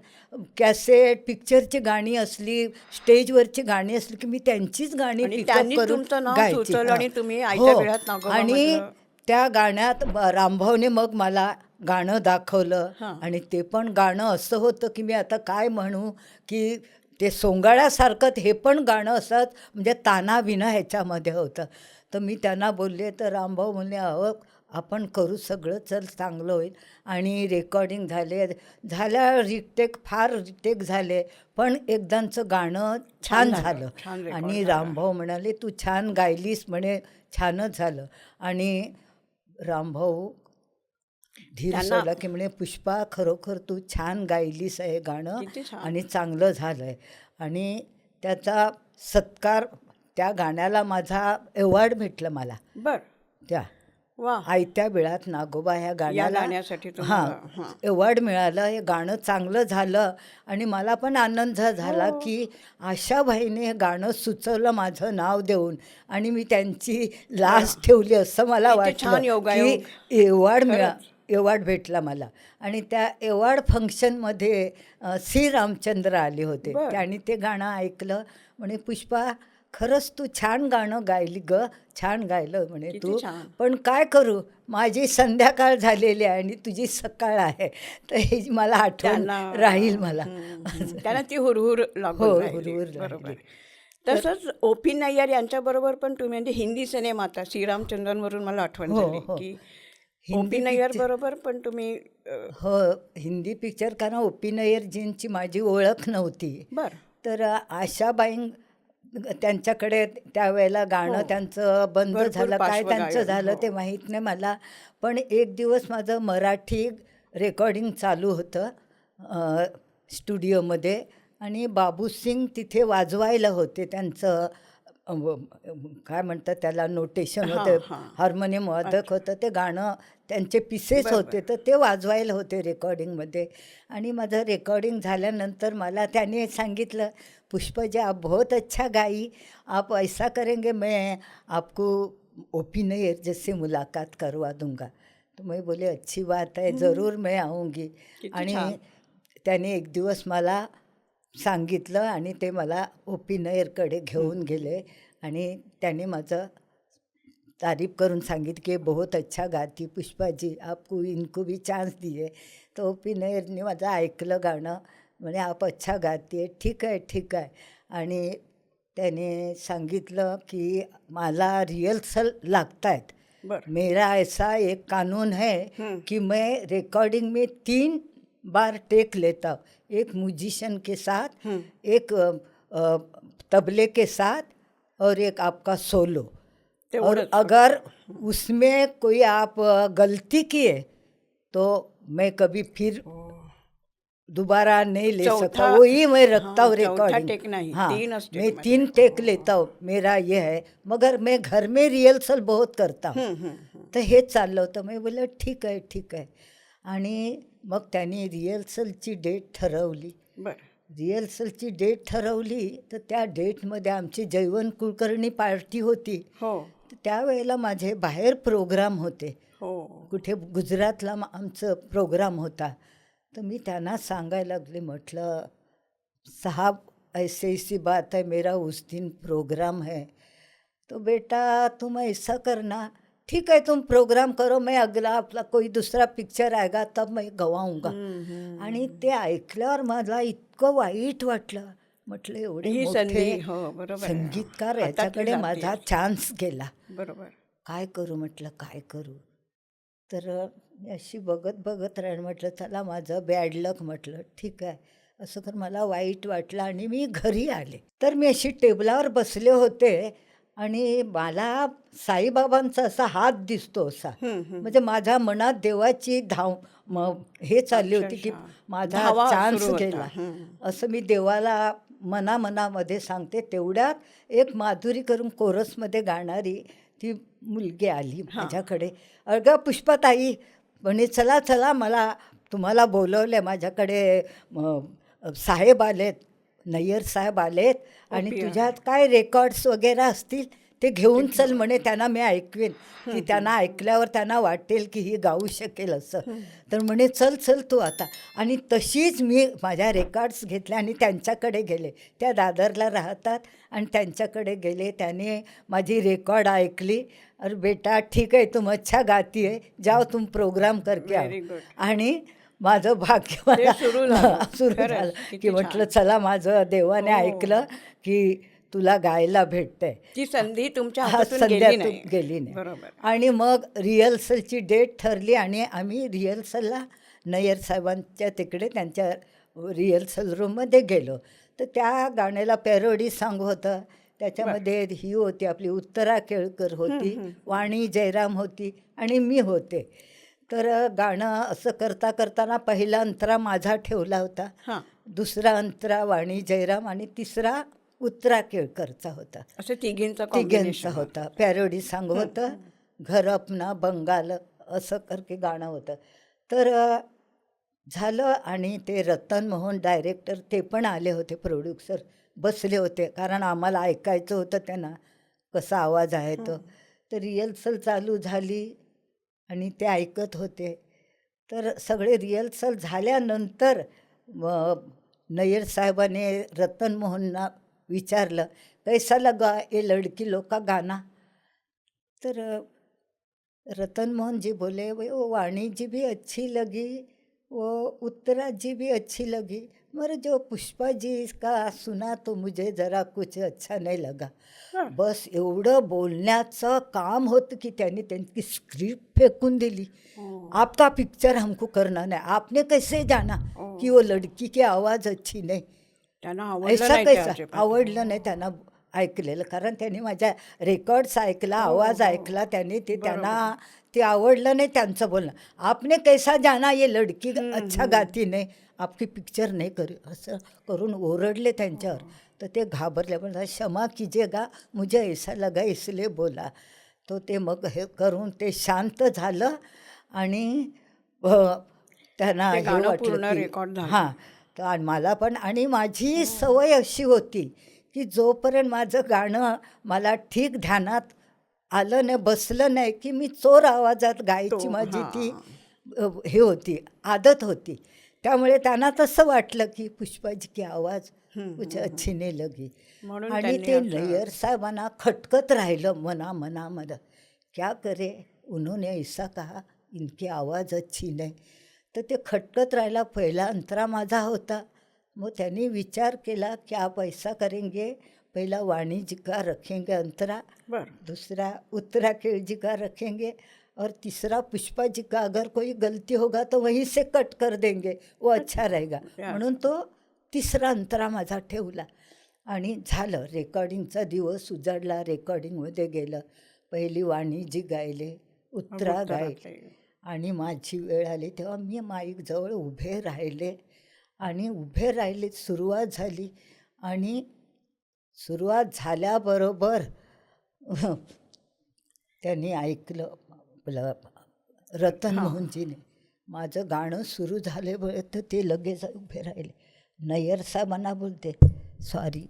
कॅसेट पिक्चरची गाणी असली, स्टेजवरची गाणी असली की मी त्यांचीच गाणी आणि पिकअप त्यांनी करून तुमचं नाव गायची. सुचवलं आणि हां. तुम्ही आयत्या हो. वेळात नागोबामधलं. आणि त्या गाण्यात रामभाऊने मग मला गाणं दाखवलं. हां. आणि ते पण गाणं असं होतं की मी आता काय म्हणू, की ते सोंगाड्यासारखं हे पण गाणं असत, म्हणजे ताना बिना ह्याच्यामध्ये होतं. तर मी त्यांना बोलले, तर रामभाऊ म्हणले अहो आपण करू सगळं, चल चांगलं होईल. आणि रेकॉर्डिंग झाल्या रिटेक, फार रिटेक झाले, पण एकदांचं गाणं छान छान झालं, झालं. छान रेकॉर्ड आणि झालं. रामभाऊ म्हणाले तू छान गायलीस म्हणे, छानच झालं. आणि रामभाऊ धीर त्यांना- सोडला की म्हणे पुष्पा खरोखर तू छान गायलीस आहे गाणं, किती छान. आणि चांगलं झालं आहे. आणि त्याचा सत्कार, त्या गाण्याला माझा अवॉर्ड भेटलं मला. बर. त्या वा. आयत्या वेळात नागोबा ह्या गाण्याला गाण्यासाठी तुम्हाला. हां. अवॉर्ड मिळालं. हे गाणं चांगलं झालं. आणि मला पण आनंद झाला हो. की आशाबाईने हे गाणं सुचवलं माझं नाव देऊन, आणि मी त्यांची लाज ठेवली असं मला किती छान वाटलं योगायोग. की अवॉर्ड खरंच. अवॉर्ड भेटला मला. आणि त्या अवॉर्ड फंक्शनमध्ये सी रामचंद्र आले होते. बरं. त्यांनी ते गाणं ऐकलं. म्हणे पुष्पा खरंच तू छान गाणं गायली ग, छान गायलं म्हणे किती तू. छान. पण काय करू, माझी संध्याकाळ झालेली आहे आणि तुझी सकाळ आहे, तर हे मला आठवण राहील मला. त्यांना ती हुरहुर हो, लागून राहिली. हुरहुर बरोबर. राहिली. तसंच ओ.पी. नय्यर यांच्याबरोबर पण तुम्ही, म्हणजे हिंदी सिनेमात श्रीरामचंद्रनवरून मला आठवण हो, झाली हो. की हिंदी ओ.पी. नय्यर बरोबर पण तुम्ही. हो, हिंदी पिक्चर, कारण ओ.पी. नय्यरजींची माझी ओळख नव्हती. बर. तर आशाबाई त्यांच्याकडे त्यावेळेला गाणं हो. त्यांचं बंद भरपूर झालं, काय पार्श्वगायन. त्यांचं झालं हो. ते माहीत नाही मला. पण एक दिवस माझं मराठी रेकॉर्डिंग चालू होतं स्टुडिओमध्ये, आणि बाबू सिंग तिथे वाजवायला होते. त्यांचं काय म्हणतात त्याला, नोटेशन हां, होतं, हां. हार्मोनियम वादक होतं. ते गाणं त्यांचे पिसेस होते, तर ते वाजवायला होते रेकॉर्डिंगमध्ये. आणि माझं रेकॉर्डिंग झाल्यानंतर मला त्याने सांगितलं, पुष्पा आप बहुत अच्छा गाई, आप ऐसा करेंगे मैं आपको ओ.पी. नय्यर जैसे मुलाकात करवा दूंगा. तो मैं बोले अच्छी बात है, ज़रूर मैं आऊँगी. किती आणि छान. त्याने एक दिवस मला सांगितलं आणि ते मला ओ.पी. नय्यरकडे घेऊन गेले. आणि त्याने माझं तारीफ करून सांगितलं की बहुत अच्छा गाती पुष्पा जी, आपको इनको भी चान्स दिए. तर ओ.पी. नय्यरने माझं ऐकलं गाणं. म्हणे आप अच्छा गाती आहे, ठीक आहे ठीक आहे. आणि त्याने सांगितलं की मला रिहर्सल लागत आहेत. बर. मेरा ऐसा एक कानून है कि मैं रिकॉर्डिंग में 3 बार टेक लेता हूँ, एक म्यूजिशियन के साथ, एक तबले के साथ, और एक आपका सोलो. और तेवढंच अगर उसमें कोई आप गलती किए तो मैं कभी फिर दोबारा नहीं ले सकता, वही मैं रखता हूँ चौथा रिकॉर्डिंग। टेक नहीं, हाँ, 3च मैं टेकमध्ये. 3 टेक लेता हूँ, मेरा ये है. मगर मैं घर में रिहर्सल बहुत करता हूँ. तर हेच चाललं होतं. मी बोललं ठीक आहे ठीक आहे. आणि मग त्यांनी रिहर्सलची डेट ठरवली. बरं. रिहर्सलची डेट ठरवली तर त्या डेटमध्ये आमची जयवंत कुलकर्णी पार्टी होती. हो तर त्यावेळेला माझे बाहेर प्रोग्राम होते. हो कुठे गुजरातला आमचं प्रोग्राम होता. तर मी त्यांना सांगायला लागले, म्हटलं साहब ऐसे ऐसी बात है, मेरा उस दिन प्रोग्राम है. तो बेटा तुम ऐसा करना, ठीक है तुम प्रोग्राम करो, मैं अगला आपला कोई दूसरा पिक्चर आएगा तब मैं गवाऊंगा. आणि ते ऐकल्यावर मला इतकं वाईट वाटलं. म्हटलं एवढे ही मोठे संधी, हो बरोबर आहे. संगीतकार हातातली याच्याकडे जाते. माझा चान्स गेला. बरोबर. काय करू म्हटलं, काय करू. तर मी अशी बघत बघत राहीन. म्हटलं चला माझं बॅड लक. म्हटलं ठीक आहे, असं तर मला वाईट वाटलं आणि मी घरी आले. तर मी अशी टेबलावर बसले होते आणि मला साईबाबांचा असा हात दिसतो असा. म्हणजे माझ्या मनात देवाची हे चालली होती की माझा धावा चान्स सुरू होता. गेला. असं मी देवाला मनामनामध्ये सांगते. तेवढ्यात एक माधुरी करून कोरसमध्ये गाणारी ती मुलगी आली माझ्याकडे. अगं पुष्पाताई म्हणे, चला चला मला तुम्हाला बोलवलं आहे, माझ्याकडे साहेब आलेत, नय्यर साहेब आलेत आणि तुझ्यात काय रेकॉर्ड्स वगैरे असतील ते घेऊन चल म्हणे, त्यांना मी ऐकवेन की त्यांना ऐकल्यावर त्यांना वाटेल की ही गाऊ शकेल असं. तर म्हणे चल चल तू आता. आणि तशीच मी माझ्या रेकॉर्ड्स घेतल्या आणि त्यांच्याकडे गेले. त्या दादरला राहतात आणि त्यांच्याकडे गेले. त्याने माझी रेकॉर्ड ऐकली. अरे बेटा ठीक आहे, तुम अच्छा गाती है, जाओ तुम प्रोग्राम करके Very आओ. good. आणि माझं भाग्य मला सुरू झालं. सुरू खरंच, झालं किती की म्हटलं छान. चला माझं देवाने हो. ऐकलं की तुला गायला भेटतंय. ती संधी तुमच्या हा, हातातून गेली संध्यातून नाही. गेली नाही. बरोबर. आणि मग रिहर्सलची डेट ठरली आणि आम्ही रिहर्सलला नय्यर साहेबांच्या तिकडे त्यांच्या रिहर्सल रूममध्ये गेलो. तर त्या गाण्याला पॅरोडी सॉन्ग होतं. त्याच्यामध्ये ही होती आपली उत्तरा केळकर होती, वाणी जयराम होती आणि मी होते. तर गाणं असं करता करताना पहिला अंतरा माझा ठेवला होता, हां, दुसरा अंतरा वाणी जयराम आणि तिसरा उत्तरा केळकरचा होता. असं तिघींचा तिघांचा कॉम्बिनेशन होता. पॅरोडी सॉन्ग होतं. घर अपना बंगाल असं करके गाणं होतं. तर झालं आणि ते रतन मोहन डायरेक्टर ते पण आले होते, प्रोड्युसर बसले होते, कारण आम्हाला ऐकायचं होतं त्यांना कसा आवाज आहे तो. तर रिहर्सल चालू झाली आणि ते ऐकत होते. तर सगळे रिहर्सल झाल्यानंतर नय्यर साहेबाने रतन मोहनना विचारलं, कैसा लगा ये लड़की लोग का गाना. तर रतन मोहन जी बोले, वो वाणी जी भी अच्छी लगी, वो उत्तरा जी भी अच्छी लगी, मगर जो पुष्पा जी का सुना तो मुझे ज़रा कुछ अच्छा नहीं लगा. बस एवढं बोलण्याचं काम होतं की त्यांनी त्यांची स्क्रिप्ट फेकून दिली. आपका पिक्चर हमको करना नहीं, आपने कैसे जाना कि वो लड़की की आवाज़ अच्छी नहीं. त्यांना आवडलं ऐसा नाही ते कैसा अजिबात. आवडलं नाही त्यांना ऐकलेलं, कारण त्यांनी माझ्या रेकॉर्ड्स ऐकला, आवाज ऐकला त्यांनी, ते त्यांना ते आवडलं नाही त्यांचं बोलणं. आपने कैसा जाना ये लड़की अच्छा गाती नाही, आपकी पिक्चर नाही करू, असं करून ओरडले त्यांच्यावर. तर ते घाबरले, पण क्षमा कीजिएगा मुझे ऐसा लगा इसलिए बोला. तो ते मग हे करून ते शांत झालं आणि त्यांना ते हे गाणं वाटलं पूर्ण की रेकॉर्ड झालं. हां. तर आणि मला पण, आणि माझी सवय अशी होती की जोपर्यंत माझं गाणं मला ठीक ध्यानात आलं नाही, बसलं नाही, की मी चोर आवाजात गायची माझी ती हे होती, आदत होती. त्यामुळे त्यांना तसं वाटलं की पुष्पाजी की आवाज कुछ अच्छी नाही लगी. म्हणून आणि त्यांनी ते असं- नय्यर साहेबांना खटकत राहिलं मनामध्ये, क्या करे उन्होंने ऐसा कहा, इनकी आवाज़ अच्छी नहीं. तर ते खटकत राहिला. पहिला अंतरा माझा होता. मग त्यांनी विचार केला कि आप ऐसा करेंगे, पहला वाणी जी का रखेंगे अंतरा, बरं. दूसरा उत्तरा केळ जी का रखेंगे और तीसरा पुष्पा जी का अगर कोई गलती होगा तो वहीं से कट कर देंगे, वो अच्छा रहेगा. म्हणून तो तिसरा अंतरा माझा ठेवला आणि झालं. रेकॉर्डिंगचा दिवस उजाडला, रेकॉर्डिंगमध्ये गेलं. पहिली वाणी जी गायले उत्तरा उत्तरातले. गायले आणि माझी वेळ आली तेव्हा मी माईकजवळ उभे राहिले आणि उभे राहिले, सुरुवात झाली आणि सुरुवात झाल्याबरोबर त्यांनी ऐकलं, आपलं रतन मोहनजीने माझं गाणं सुरू झाल्यामुळे तर ते लगेच उभे राहिले. नय्यर साहेबांना बोलते, सॉरी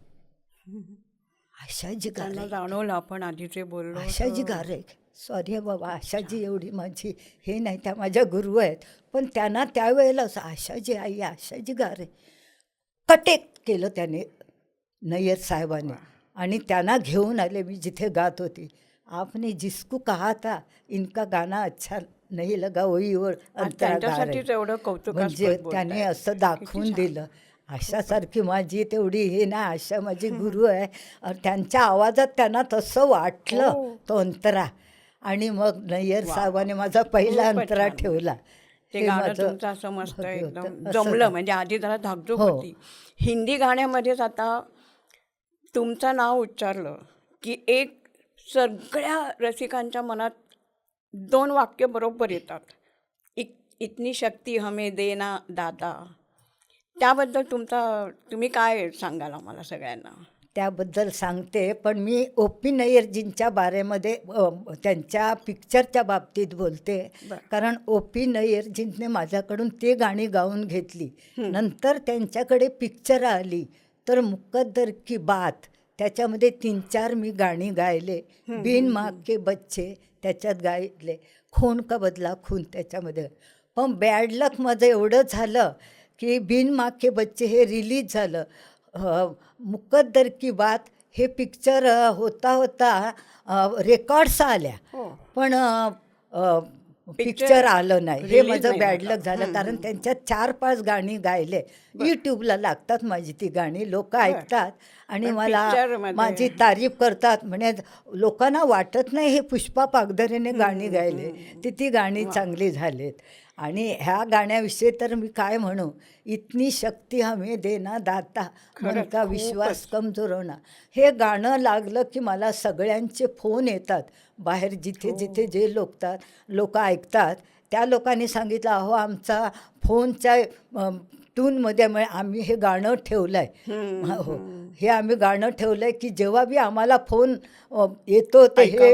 आशाजी त्यांना गारे, जाणवलं आपण आधीचे बोललो आशाजी गारे, सॉरी बाबा, आशाजी एवढी माझी हे नाही, त्या माझ्या गुरु आहेत, पण त्यांना त्यावेळेला असं आशाजी आई, आशाजी गारे कटेक केलं त्याने नय्यर साहेबांनी आणि त्यांना घेऊन आले. मी जिथे गात होती, आपने जिसको कहा था इनका गाना अच्छा नाही लगा वही और अंतरा गा रहे. त्यांच्यासाठीच एवढं कौतुकास्पद म्हणजे बोलताय. त्याने असं दाखवून दिलं. आशासारखी माझी तेवढी हे ना, आशा माझी गुरु आहे. त्यांच्या आवाजात त्यांना तसं वाटलं तो अंतरा. आणि मग नय्यर साहेबांनी माझा पहिला खूपच अंतरा छान. ठेवला. ते हे गाणं माझं तुमचं असं मस्त भाग्य होतं. एकदम असं जमलं. म्हणजे आधी जरा धाकधूक हो. होती. हिंदी गाण्यामध्येच आता तुमचं नाव उच्चारलं की एक सगळ्या रसिकांच्या मनात 2 वाक्य बरोबर येतात. इतनी शक्ती हमें देना दाता. त्याबद्दल तुम्ही काय सांगाल आम्हाला सगळ्यांना? त्याबद्दल सांगते, पण मी ओ.पी. नय्यरजींच्या बारेमध्ये त्यांच्या पिक्चरच्या बाबतीत बोलते. कारण ओ.पी. नय्यरजींनी माझ्याकडून ते गाणी गाऊन घेतली. नंतर त्यांच्याकडे पिक्चर आली तर मुकद्दर की बात, त्याच्यामध्ये 3-4 मी गाणी गायले. बिन माँ के बच्चे त्याच्यात गायले, खून का बदला खून त्याच्यामध्ये. पण बॅड लक माझं एवढं झालं की बिन माँ के बच्चे हे रिलीज झालं. मुकद्दर की बात हे पिक्चर होता रेकॉर्ड्स आल्या, पण पिक्चर आलं नाही. हे माझं बॅडलक झालं. कारण त्यांच्यात 4-5 गाणी गायले. यूट्यूबला लागतात माझी ती गाणी, लोक ऐकतात आणि मला माझी तारीफ करतात. म्हणे लोकांना वाटत नाही हे पुष्पा पागधरेने गाणी गायले, ती गाणी चांगली झालीत. आणि ह्या गाण्याविषयी तर मी काय म्हणू, इतनी शक्ती हमें देना दाता, मन का विश्वास कमजोर होना. हे गाणं लागलं की मला सगळ्यांचे फोन येतात बाहेर, जिथे जिथे जे लोक ऐकतात त्या लोकांनी सांगितलं, अहो आमचा फोनच्या टूनमध्ये आम्ही हे गाणं ठेवलं आहे. हो, हे आम्ही गाणं ठेवलं आहे की जेव्हा बी आम्हाला फोन येतो ते हे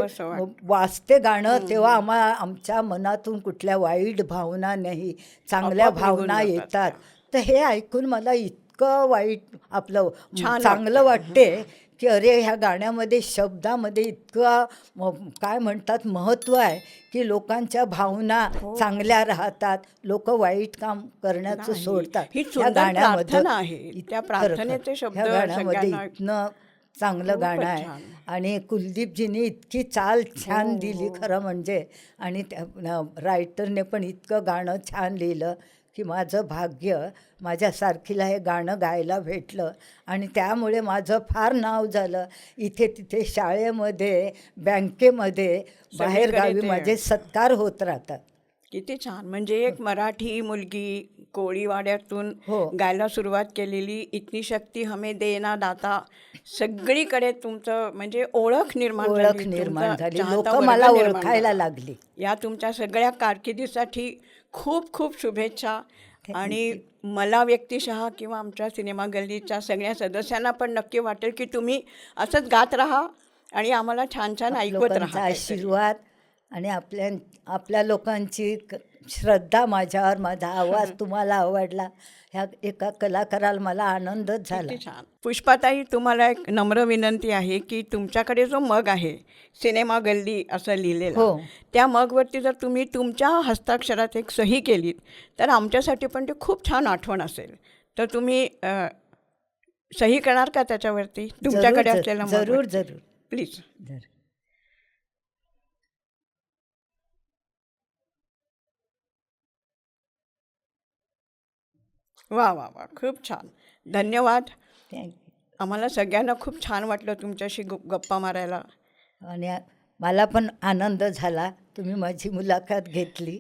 वाजते गाणं, तेव्हा आमच्या मनातून कुठल्या वाईट भावना नाही, चांगल्या भावना येतात. तर हे ऐकून मला इतकं वाईट आपलं चांगलं वाटते की अरे ह्या गाण्यामध्ये शब्दामध्ये इतकं काय म्हणतात महत्त्व आहे की लोकांच्या भावना चांगल्या राहतात, लोक वाईट काम करण्याचं सोडतात. ह्या गाण्यामध्ये त्या प्रार्थनेचे शब्द ह्या गाण्यामध्ये इतनं चांगलं गाणं आहे. आणि कुलदीपजींनी इतकी चाल छान दिली खरं म्हणजे, आणि त्या रायटरने पण इतकं गाणं छान लिहिलं की माझं भाग्य माझ्यासारखीला हे गाणं गायला भेटलं. आणि त्यामुळे माझं फार नाव झालं. इथे तिथे शाळेमध्ये, बँकेमध्ये, बाहेरगावी माझे सत्कार होत राहतात. किती छान. म्हणजे एक मराठी मुलगी कोळीवाड्यातून गायला सुरुवात केलेली इतनी शक्ती हमें देना दाता, सगळीकडे तुमचं म्हणजे ओळख निर्माण झाली. लोक मला ओळखायला लागली. या तुमच्या सगळ्या कारकिर्दीसाठी खूप खूप शुभेच्छा. आणि मला व्यक्तिशः किंवा आमच्या सिनेमा गल्लीच्या सगळ्या सदस्यांना पण नक्की वाटेल की तुम्ही असंच गात राहा आणि आम्हाला छान छान ऐकवत राहा. आशीर्वाद आणि आपल्या लोकांची श्रद्धा माझ्यावर, माझा आवाज तुम्हाला आवडला, ह्या एका कलाकाराला मला आनंदच झाला. छान. पुष्पाताई, तुम्हाला एक नम्र विनंती आहे की तुमच्याकडे जो मग आहे सिनेमा गल्ली असं लिहिलेलं, त्या मगवरती जर तुम्ही तुमच्या हस्ताक्षरात एक सही केलीत तर आमच्यासाठी पण ते खूप छान आठवण असेल. तर तुम्ही सही करणार का त्याच्यावरती तुमच्याकडे असलेला? जरूर जरूर, प्लीज. वा वा वा, खूप छान. धन्यवाद. आम्हाला सगळ्यांना खूप छान वाटलं तुमच्याशी गप्पा मारायला. आणि मला पण आनंद झाला, तुम्ही माझी मुलाखत घेतली.